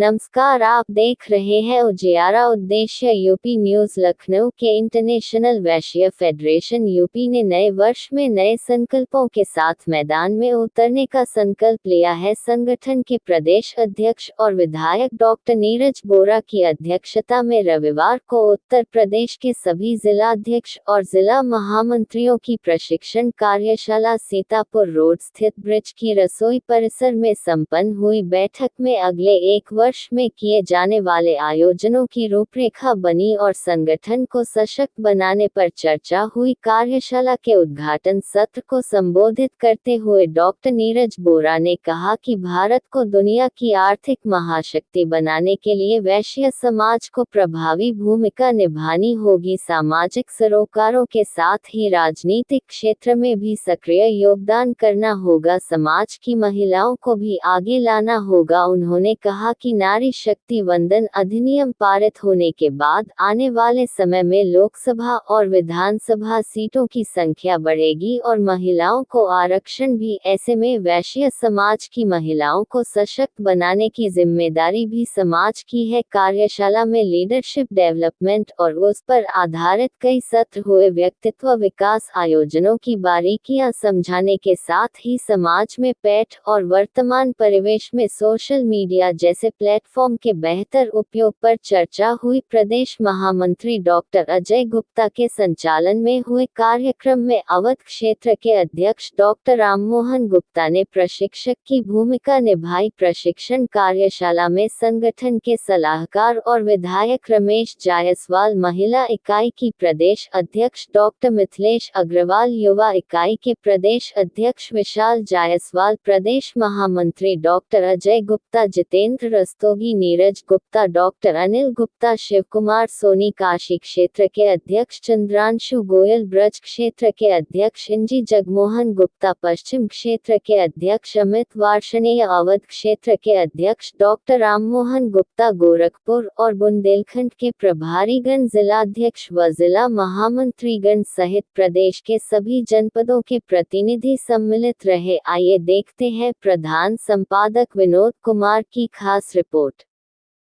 नमस्कार, आप देख रहे हैं उजियारा। उद्देश्य यूपी न्यूज। लखनऊ के इंटरनेशनल वैश्य फेडरेशन यूपी ने नए वर्ष में नए संकल्पों के साथ मैदान में उतरने का संकल्प लिया है। संगठन के प्रदेश अध्यक्ष और विधायक डॉक्टर नीरज बोरा की अध्यक्षता में रविवार को उत्तर प्रदेश के सभी जिलाध्यक्ष और जिला महामंत्रियों की प्रशिक्षण कार्यशाला सीतापुर रोड स्थित ब्रिज की रसोई परिसर में संपन्न हुई। बैठक में अगले एक वर्ष में किए जाने वाले आयोजनों की रूपरेखा बनी और संगठन को सशक्त बनाने पर चर्चा हुई। कार्यशाला के उद्घाटन सत्र को संबोधित करते हुए डॉक्टर नीरज बोरा ने कहा कि भारत को दुनिया की आर्थिक महाशक्ति बनाने के लिए वैश्य समाज को प्रभावी भूमिका निभानी होगी। सामाजिक सरोकारों के साथ ही राजनीतिक क्षेत्र में भी सक्रिय योगदान करना होगा। समाज की महिलाओं को भी आगे लाना होगा। उन्होंने कहा कि नारी शक्ति वंदन अधिनियम पारित होने के बाद आने वाले समय में लोकसभा और विधानसभा सीटों की संख्या बढ़ेगी और महिलाओं को आरक्षण भी। ऐसे में वैश्य समाज की महिलाओं को सशक्त बनाने की जिम्मेदारी भी समाज की है। कार्यशाला में लीडरशिप डेवलपमेंट और उस पर आधारित कई सत्र हुए। व्यक्तित्व विकास आयोजनों की बारीकियां समझाने के साथ ही समाज में पैठ और वर्तमान परिवेश में सोशल मीडिया जैसे प्लेटफॉर्म के बेहतर उपयोग पर चर्चा हुई। प्रदेश महामंत्री डॉक्टर अजय गुप्ता के संचालन में हुए कार्यक्रम में अवध क्षेत्र के अध्यक्ष डॉक्टर राममोहन गुप्ता ने प्रशिक्षक की भूमिका निभाई। प्रशिक्षण कार्यशाला में संगठन के सलाहकार और विधायक रमेश जायसवाल, महिला इकाई की प्रदेश अध्यक्ष डॉक्टर मिथिलेश अग्रवाल, युवा इकाई के प्रदेश अध्यक्ष विशाल जायसवाल, प्रदेश महामंत्री डॉक्टर अजय गुप्ता, जितेंद्र रस्तोगी, नीरज गुप्ता, डॉक्टर अनिल गुप्ता, शिवकुमार सोनी, काशी क्षेत्र के अध्यक्ष चंद्रांशु गोयल, ब्रज क्षेत्र के अध्यक्ष इंजी जगमोहन गुप्ता, पश्चिम क्षेत्र के अध्यक्ष अमित वार्ष्णेय, अवध क्षेत्र के अध्यक्ष डॉक्टर राममोहन गुप्ता, गोरखपुर और बुंदेलखंड के प्रभारीगण, जिलाध्यक्ष व जिला महामंत्रीगण सहित प्रदेश के सभी जनपदों के प्रतिनिधि सम्मिलित रहे। आइए देखते हैं प्रधान संपादक विनोद कुमार की खास रिपोर्ट।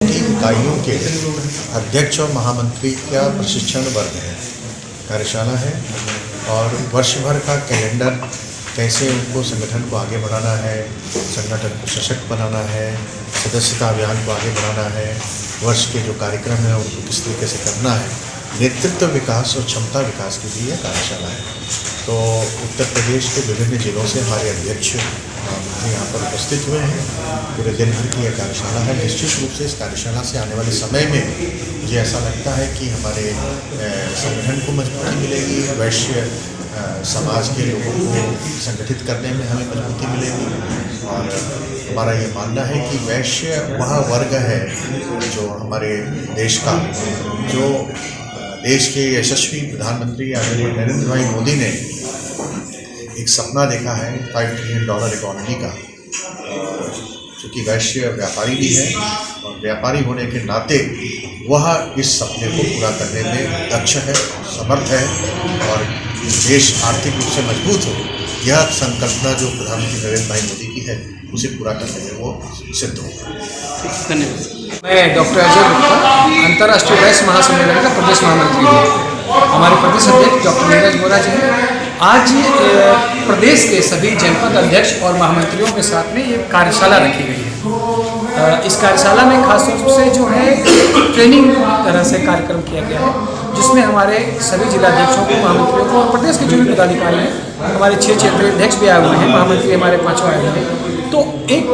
इकाइयों के अध्यक्ष और महामंत्री का प्रशिक्षण वर्ग है, कार्यशाला है और वर्ष भर का कैलेंडर, कैसे उनको संगठन को आगे बढ़ाना है, संगठन को सशक्त बनाना है, सदस्यता अभियान को आगे बढ़ाना है, वर्ष के जो कार्यक्रम हैं उनको किस तरीके से करना है, नेतृत्व विकास और क्षमता विकास की भी यह कार्यशाला है। तो उत्तर प्रदेश के विभिन्न जिलों से हमारे अध्यक्ष यहाँ पर उपस्थित हुए हैं। पूरे दिन भर की यह कार्यशाला है। निश्चित रूप से इस कार्यशाला से आने वाले समय में मुझे ऐसा लगता है कि हमारे संगठन को मजबूती मिलेगी, वैश्य समाज के लोगों को संगठित करने में हमें मजबूती मिलेगी और हमारा ये मानना है कि वैश्य वह वर्ग है जो हमारे देश का, जो देश के यशस्वी प्रधानमंत्री आदरणीय नरेंद्र भाई मोदी ने एक सपना देखा है $5 ट्रिलियन इकोनॉमी का, चूँकि वैश्य व्यापारी भी है और व्यापारी होने के नाते वह इस सपने को पूरा करने में दक्ष है, समर्थ है और देश आर्थिक रूप से मजबूत हो, यह संकल्पना जो प्रधानमंत्री नरेंद्र भाई मोदी की है उसे पूरा करने में वो सिद्ध हो। मैं डॉक्टर अजय गुप्ता, अंतर्राष्ट्रीय वैश्य महासम्मेलन का प्रदेश महामंत्री हूँ। हमारे प्रदेश अध्यक्ष डॉक्टर नीरज बोरा जी हैं। आज प्रदेश के सभी जनपद अध्यक्ष और महामंत्रियों के साथ में ये कार्यशाला रखी गई है। इस कार्यशाला में खास तौर से जो है ट्रेनिंग तरह से कार्यक्रम किया गया है, जिसमें हमारे सभी जिलाध्यक्षों को, महामंत्रियों को और प्रदेश के जो भी पदाधिकारी हैं, हमारे 6 क्षेत्रीय अध्यक्ष भी आए हुए हैं, महामंत्री हमारे 5 आए हुए हैं। तो एक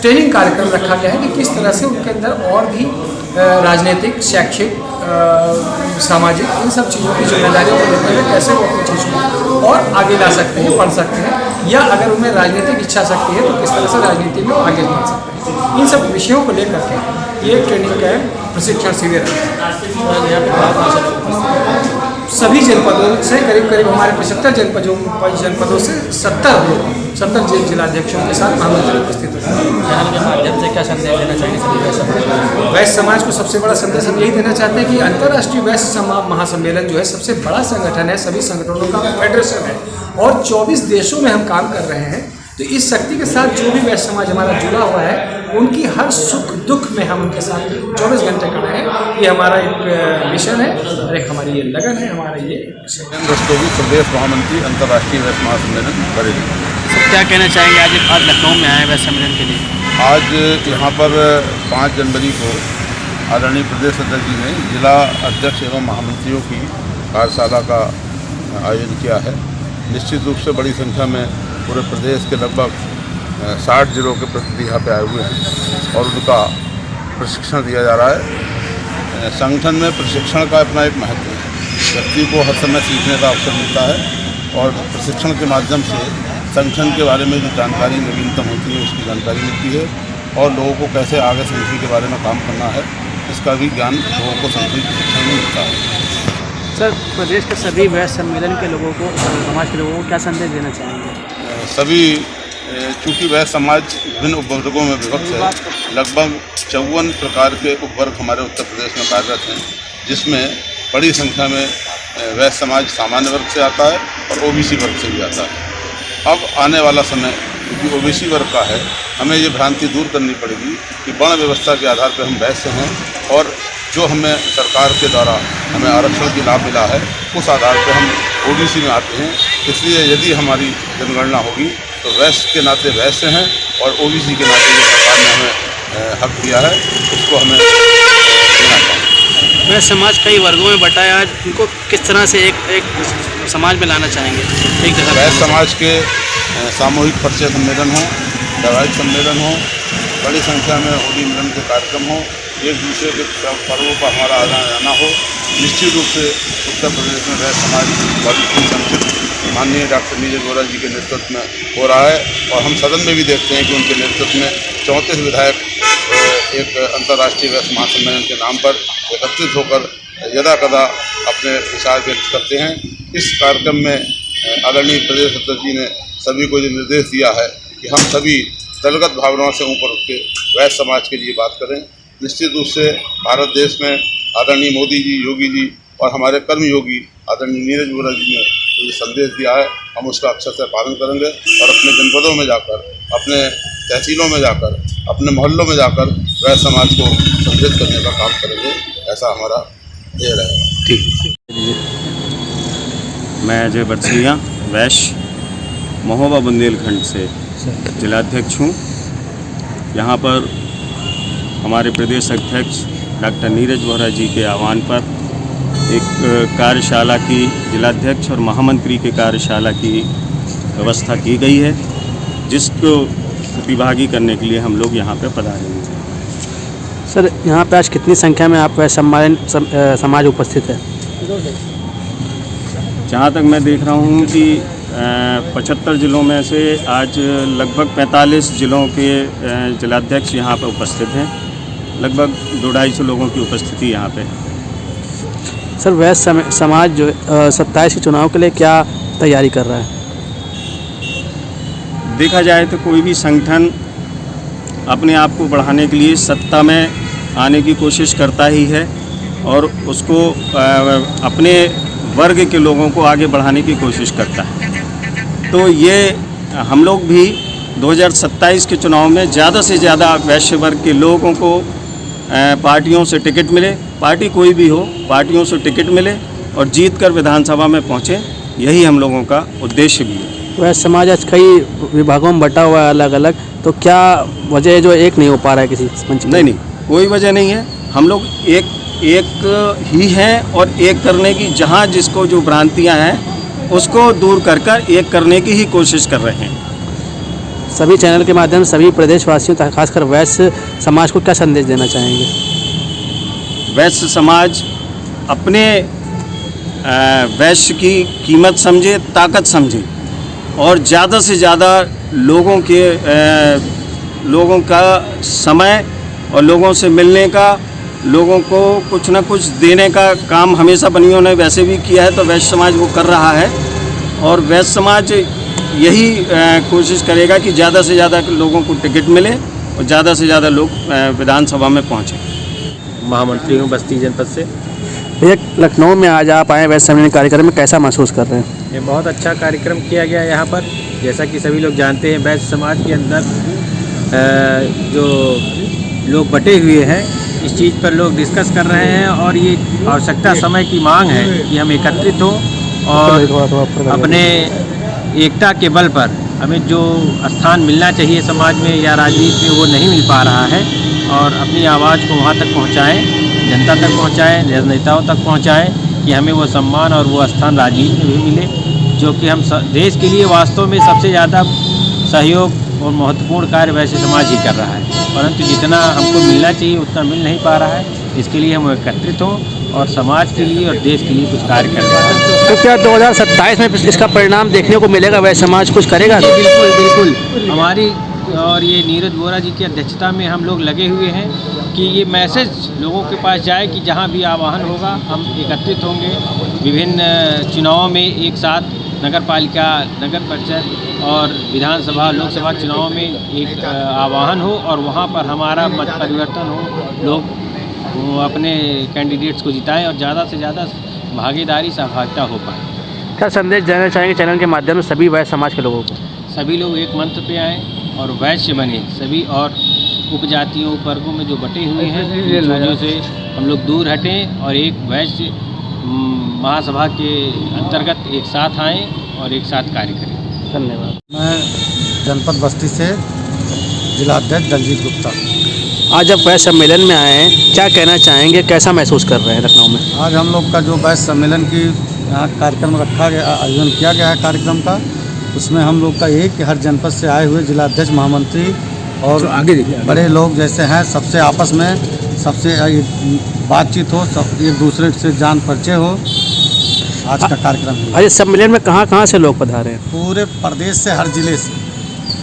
ट्रेनिंग कार्यक्रम रखा गया है कि किस तरह से उनके अंदर और भी राजनीतिक, शैक्षिक, सामाजिक, इन सब चीज़ों की जिम्मेदारियों को लेते हुए कैसे वो अपनी चीज़ को और आगे ला सकते हैं, पढ़ सकते हैं, या अगर उनमें राजनीतिक इच्छा शक्ति है तो किस तरह से राजनीति में आगे बढ़ सकते हैं। इन सब विषयों को लेकर के ये ट्रेनिंग का प्रशिक्षण शिविर है। सभी जनपदों से करीब हमारे 75 जनपदों से 70 जिलाध्यक्षों के साथ महामंत्री उपस्थित होते हैं। के माध्यम से क्या संदेश देना चाहिए सभी वैश्य समाज? वैश्य समाज को सबसे बड़ा संदेश हम यही देना चाहते हैं कि अंतर्राष्ट्रीय वैश्य महासम्मेलन जो है सबसे बड़ा संगठन है, सभी संगठनों का फेडरेशन है और 24 देशों में हम काम कर रहे हैं। तो इस शक्ति के साथ जो भी वैश्य समाज हमारा जुड़ा हुआ है उनकी हर सुख दुख में हम उनके साथ 24 घंटे खड़े हैं। ये हमारा एक मिशन है और एक हमारी ये लगन है, हमारा ये रस्तोगी प्रदेश महामंत्री अंतर्राष्ट्रीय वैश्य महासम्मेलन बरेली। सर क्या कहना चाहेंगे, आज लखनऊ में आए वैश्य सम्मेलन के लिए? आज यहाँ पर 5 जनवरी को आदरणीय प्रदेश अध्यक्ष जी ने जिला अध्यक्ष एवं महामंत्रियों की कार्यशाला का आयोजन किया है। निश्चित रूप से बड़ी संख्या में पूरे प्रदेश के लगभग 60 जिलों के प्रतिनिधि यहाँ पे आए हुए हैं और उनका प्रशिक्षण दिया जा रहा है। संगठन में प्रशिक्षण का अपना एक महत्व है। व्यक्ति को हर समय सीखने का अवसर मिलता है और प्रशिक्षण के माध्यम से संगठन के बारे में जो जानकारी नवीनतम होती है उसकी जानकारी मिलती है और लोगों को कैसे आगे संगठन के बारे में काम करना है इसका भी ज्ञान लोगों को संगठन प्रशिक्षण में मिलता है। सर प्रदेश के सभी वैश्य सम्मेलन के लोगों को, समाज के लोगों को क्या संदेश देना चाहेंगे? सभी चूँकि वैश्य समाज विभिन्न उपवर्गों में विभक्त है, लगभग 54 प्रकार के उपवर्ग हमारे उत्तर प्रदेश में कार्यरत हैं, जिसमें बड़ी संख्या में वैश्य समाज सामान्य वर्ग से आता है और ओबीसी वर्ग से भी आता है। अब आने वाला समय क्योंकि ओबीसी वर्ग का है, हमें ये भ्रांति दूर करनी पड़ेगी कि वर्ण व्यवस्था के आधार पर हम वैश्य हैं और जो हमें सरकार के द्वारा हमें आरक्षण की लाभ मिला है उस आधार पर हम ओबीसी में आते हैं। इसलिए यदि हमारी जनगणना होगी तो वैश्य के नाते वैश्य हैं और ओबीसी के नाते जो सरकार ने हमें हक दिया है उसको हमें देना चाहिए। वैश्य समाज कई वर्गों में बटा है, आज उनको किस तरह से एक समाज में लाना चाहेंगे? एक जगह वैश्य समाज के सामूहिक परिचय सम्मेलन हो, वैवाहिक सम्मेलन हो, बड़ी संख्या में होली मिलन के कार्यक्रम हो, एक दूसरे के पर्वों पर हमारा आना जाना हो। निश्चित रूप से उत्तर प्रदेश में वैश्य समाज बहुत संक्षिप्त माननीय डॉक्टर नीरज वोरा जी के नेतृत्व में हो रहा है और हम सदन में भी देखते हैं कि उनके नेतृत्व में 34 विधायक एक अंतर्राष्ट्रीय वैश्य महासम्मेलन के नाम पर एकत्रित होकर यदा कदा अपने विचार व्यक्त करते हैं। इस कार्यक्रम में आदरणीय प्रदेश अध्यक्ष जी ने सभी को ये निर्देश दिया है कि हम सभी दलगत भावनाओं से ऊपर उठ के वैश्य समाज के लिए बात करें। निश्चित रूप से भारत देश में आदरणीय मोदी जी, योगी जी और हमारे कर्मयोगी आदरणीय नीरज वोरा जी ने तो ये संदेश दिया है, हम उसका अक्षर से पालन करेंगे और अपने जनपदों में जाकर, अपने तहसीलों में जाकर, अपने मोहल्लों में जाकर वैश्य समाज को संतुलित करने का काम करेंगे। ऐसा हमारा ध्येय रहेगा। ठीक। मैं अजय बरसिया वैश्य महोबा बुंदेलखंड से जिलाध्यक्ष हूँ। यहाँ पर हमारे प्रदेश अध्यक्ष डॉक्टर नीरज वोरा जी के आह्वान पर एक कार्यशाला की, जिलाध्यक्ष और महामंत्री के कार्यशाला की व्यवस्था की गई है, जिसको प्रतिभागी करने के लिए हम लोग यहाँ पे पधारे हैं। सर यहाँ पे आज कितनी संख्या में आप वैश्य समाज उपस्थित है? जहाँ तक मैं देख रहा हूँ कि 75 जिलों में से आज लगभग 45 जिलों के जिलाध्यक्ष यहाँ पर उपस्थित हैं। लगभग 200-250 लोगों की उपस्थिति यहाँ पे है। सर वैश्य समाज जो 27 के चुनाव के लिए क्या तैयारी कर रहा है? देखा जाए तो कोई भी संगठन अपने आप को बढ़ाने के लिए सत्ता में आने की कोशिश करता ही है और उसको अपने वर्ग के लोगों को आगे बढ़ाने की कोशिश करता है। तो ये हम लोग भी 2027 के चुनाव में ज़्यादा से ज़्यादा वैश्य वर्ग के लोगों को पार्टियों से टिकट मिले, पार्टी कोई भी हो, पार्टियों से टिकट मिले और जीतकर विधानसभा में पहुँचे, यही हम लोगों का उद्देश्य भी है। वैश्य समाज आज कई विभागों में बटा हुआ है अलग अलग, तो क्या वजह है जो एक नहीं हो पा रहा है किसी मंच? नहीं, कोई वजह नहीं है। हम लोग एक ही हैं और एक करने की, जहाँ जिसको जो भ्रांतियाँ हैं उसको दूर कर एक करने की ही कोशिश कर रहे हैं। सभी चैनल के माध्यम से सभी प्रदेशवासियों तक, खासकर वैश्य समाज को क्या संदेश देना चाहेंगे? वैश्य समाज अपने वैश्य की कीमत समझे, ताकत समझे और ज़्यादा से ज़्यादा लोगों का समय और लोगों से मिलने का, लोगों को कुछ ना कुछ देने का काम हमेशा बनियों ने वैसे भी किया है, तो वैश्य समाज वो कर रहा है और वैश्य समाज यही कोशिश करेगा कि ज़्यादा से ज़्यादा लोगों को टिकट मिले और ज़्यादा से ज़्यादा लोग विधानसभा में पहुँचें। महामंत्री हूँ बस्ती जनपद से। भैया लखनऊ में आज आप आए वैश्य सम्मेलन कार्यक्रम में, कैसा महसूस कर रहे हैं? ये बहुत अच्छा कार्यक्रम किया गया है यहाँ पर। जैसा कि सभी लोग जानते हैं वैश्य समाज के अंदर जो लोग बटे हुए हैं, इस चीज़ पर लोग डिस्कस कर रहे हैं और ये आवश्यकता समय की मांग है कि हम एकत्रित हों और अपने एकता के बल पर हमें जो स्थान मिलना चाहिए समाज में या राजनीति में वो नहीं मिल पा रहा है, और अपनी आवाज़ को वहाँ तक पहुँचाएँ, जनता तक पहुँचाएँ, नेताओं तक पहुँचाएँ कि हमें वो सम्मान और वो स्थान राजनीति में भी मिले, जो कि हम देश के लिए वास्तव में सबसे ज़्यादा सहयोग और महत्वपूर्ण कार्य वैसे समाज ही कर रहा है, परंतु जितना हमको मिलना चाहिए उतना मिल नहीं पा रहा है। इसके लिए हम एकत्रित हों और समाज के लिए और देश के लिए कुछ कार्य कर रहे हैं। तो क्या 2027 में इसका परिणाम देखने को मिलेगा? वह समाज कुछ करेगा? बिल्कुल बिल्कुल, हमारी और ये नीरज वोरा जी की अध्यक्षता में हम लोग लगे हुए हैं कि ये मैसेज लोगों के पास जाए कि जहाँ भी आह्वान होगा हम एकत्रित होंगे। विभिन्न चुनावों में एक साथ नगर पालिका, नगर परिषद और विधानसभा, लोकसभा चुनाव में एक आह्वान हो और वहाँ पर हमारा मत परिवर्तन हो, लोग अपने कैंडिडेट्स को जिताएं और ज़्यादा से ज़्यादा भागीदारी सहभागिता हो पाए। क्या संदेश देना चाहेंगे चैनल के माध्यम से सभी वैश्य समाज के लोगों को? सभी लोग एक मंत्र पे आएँ और वैश्य बने। सभी और उपजातियों, उपवर्गों में जो बटे हुए हैं इन चीज़ों से हम लोग दूर हटें और एक वैश्य महासभा के अंतर्गत एक साथ आएँ और एक साथ कार्य करें। धन्यवाद। मैं जनपद बस्ती से जिला अध्यक्ष दलजीत गुप्ता। आज जब वैश्य सम्मेलन में आए हैं, क्या कहना चाहेंगे, कैसा महसूस कर रहे हैं लखनऊ में? आज हम लोग का जो वैश्य सम्मेलन की यहाँ कार्यक्रम रखा गया, आयोजन किया गया है कार्यक्रम का, उसमें हम लोग का यही कि हर जनपद से आए हुए जिला अध्यक्ष, महामंत्री और बड़े लोग जैसे हैं, सबसे आपस में सबसे बातचीत हो, सब एक दूसरे से जान परिचय हो। आज का कार्यक्रम आज सम्मेलन में कहाँ से लोग पधारे हैं? पूरे प्रदेश से, हर जिले से,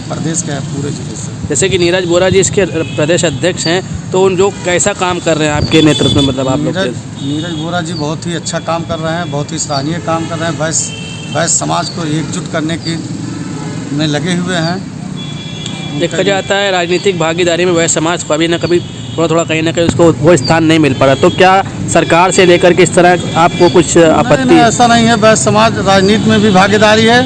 प्रदेश के पूरे जिले से। जैसे कि नीरज वोरा जी इसके प्रदेश अध्यक्ष हैं, तो उन लोग कैसा काम कर रहे हैं आपके नेतृत्व में? मतलब आप लोग नीरज वोरा जी बहुत ही अच्छा काम कर रहे हैं, बहुत ही सराहनीय काम कर रहे हैं। वैश्य समाज को एकजुट करने की में लगे हुए हैं। देखा जाता है राजनीतिक भागीदारी में वैश्य समाज को अभी न कभी थोड़ा कहीं ना कहीं उसको वो स्थान नहीं मिल पा रहा, तो क्या सरकार से लेकर के इस तरह आपको कुछ आपत्ति? नहीं, ऐसा नहीं है। वैश्य समाज राजनीति में भी भागीदारी है,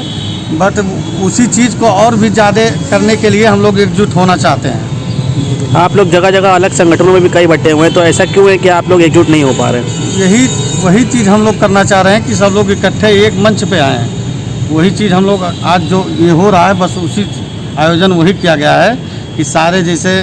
बट उसी चीज़ को और भी ज़्यादा करने के लिए हम लोग एकजुट होना चाहते हैं। आप लोग जगह जगह अलग संगठनों में भी कई बटे हुए हैं, तो ऐसा क्यों है कि आप लोग एकजुट नहीं हो पा रहे हैं? वही चीज़ हम लोग करना चाह रहे हैं कि सब लोग इकट्ठे एक मंच पे आए हैं। वही चीज़ हम लोग आज जो ये हो रहा है, बस उसी आयोजन वही किया गया है कि सारे जैसे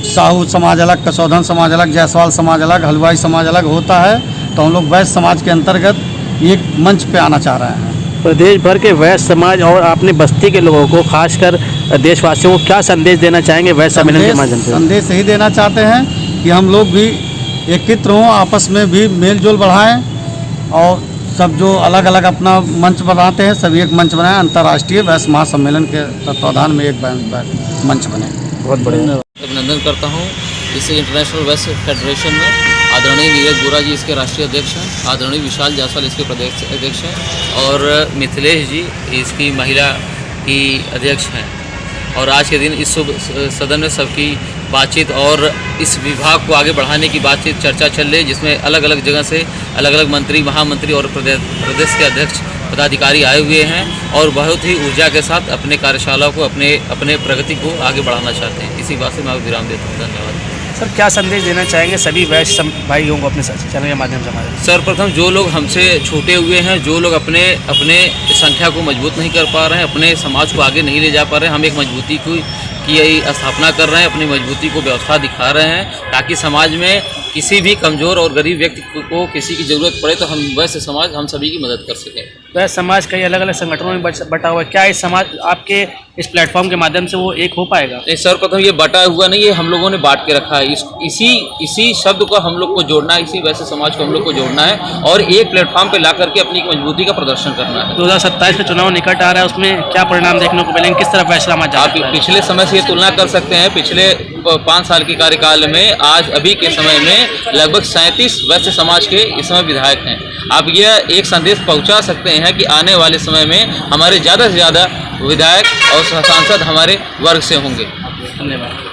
साहू समाज अलग, कसौधन समाज अलग, जायसवाल समाज अलग, हलवाई समाज अलग होता है, तो हम लोग वैश्य समाज के अंतर्गत एक मंच पे आना चाह रहे हैं। प्रदेश भर के वैश्य समाज और आपने बस्ती के लोगों को, खासकर देशवासियों को क्या संदेश देना चाहेंगे वैश्य सम्मेलन के माध्यम से? संदेश यही देना चाहते हैं कि हम लोग भी एकत्र हों, आपस में भी मेल जोल बढ़ाएं और सब जो अलग अलग अपना मंच बनाते हैं सभी एक मंच बनाएं। अंतर्राष्ट्रीय वैश्य महासम्मेलन के तत्वाधान में एक मंच बने। बहुत बढ़िया। अभिनंदन करता हूँ इस इंटरनेशनल वैश्य फेडरेशन में। आदरणीय नीरज वोरा जी इसके राष्ट्रीय अध्यक्ष हैं, आदरणीय विशाल जायसवाल इसके प्रदेश अध्यक्ष हैं और मिथिलेश जी इसकी महिला की अध्यक्ष हैं। और आज के दिन इस शुभ सदन में सबकी बातचीत और इस विभाग को आगे बढ़ाने की बातचीत चर्चा चल रही है, जिसमें अलग अलग जगह से अलग अलग मंत्री, महामंत्री और प्रदेश के अध्यक्ष पदाधिकारी आए हुए हैं और बहुत ही ऊर्जा के साथ अपने कार्यशाला को, अपने प्रगति को आगे बढ़ाना चाहते हैं। इसी बात से मैं विराम देता हूँ। धन्यवाद। सर, क्या संदेश देना चाहेंगे सभी वैश्य भाइयों को अपने चैनल के माध्यम से? हमारे सर्वप्रथम जो लोग हमसे छूटे हुए हैं, जो लोग अपने संख्या को मजबूत नहीं कर पा रहे हैं, अपने समाज को आगे नहीं ले जा पा रहे हैं, हम एक मजबूती की स्थापना कर रहे हैं, अपनी मजबूती को व्यवस्था दिखा रहे हैं, ताकि समाज में किसी भी कमज़ोर और गरीब व्यक्ति को किसी की ज़रूरत पड़े तो हम वैसे समाज हम सभी की मदद कर सकें। वैसे समाज कई अलग अलग संगठनों में बटा हुआ है, क्या इस समाज आपके इस प्लेटफॉर्म के माध्यम से वो एक हो पाएगा? नहीं, सर्वप्रथम ये बटा हुआ नहीं है, हम लोगों ने बांट के रखा है। इसी शब्द को हम लोग को जोड़ना है, इसी वैसे समाज को हम लोग को जोड़ना है और एक प्लेटफॉर्म पे ला करके अपनी मजबूती का प्रदर्शन करना है। 2027 में चुनाव निकट आ रहा है, उसमें क्या परिणाम देखने को मिलेंगे? किस तरह वैश्य समाज आप पिछले समय से ये तुलना कर सकते हैं। पिछले 5 साल के कार्यकाल में आज अभी के समय में लगभग 37 वैश्य समाज के इस समय विधायक हैं। आप यह एक संदेश पहुंचा सकते हैं कि आने वाले समय में हमारे ज़्यादा से ज़्यादा विधायक और सांसद हमारे वर्ग से होंगे। धन्यवाद।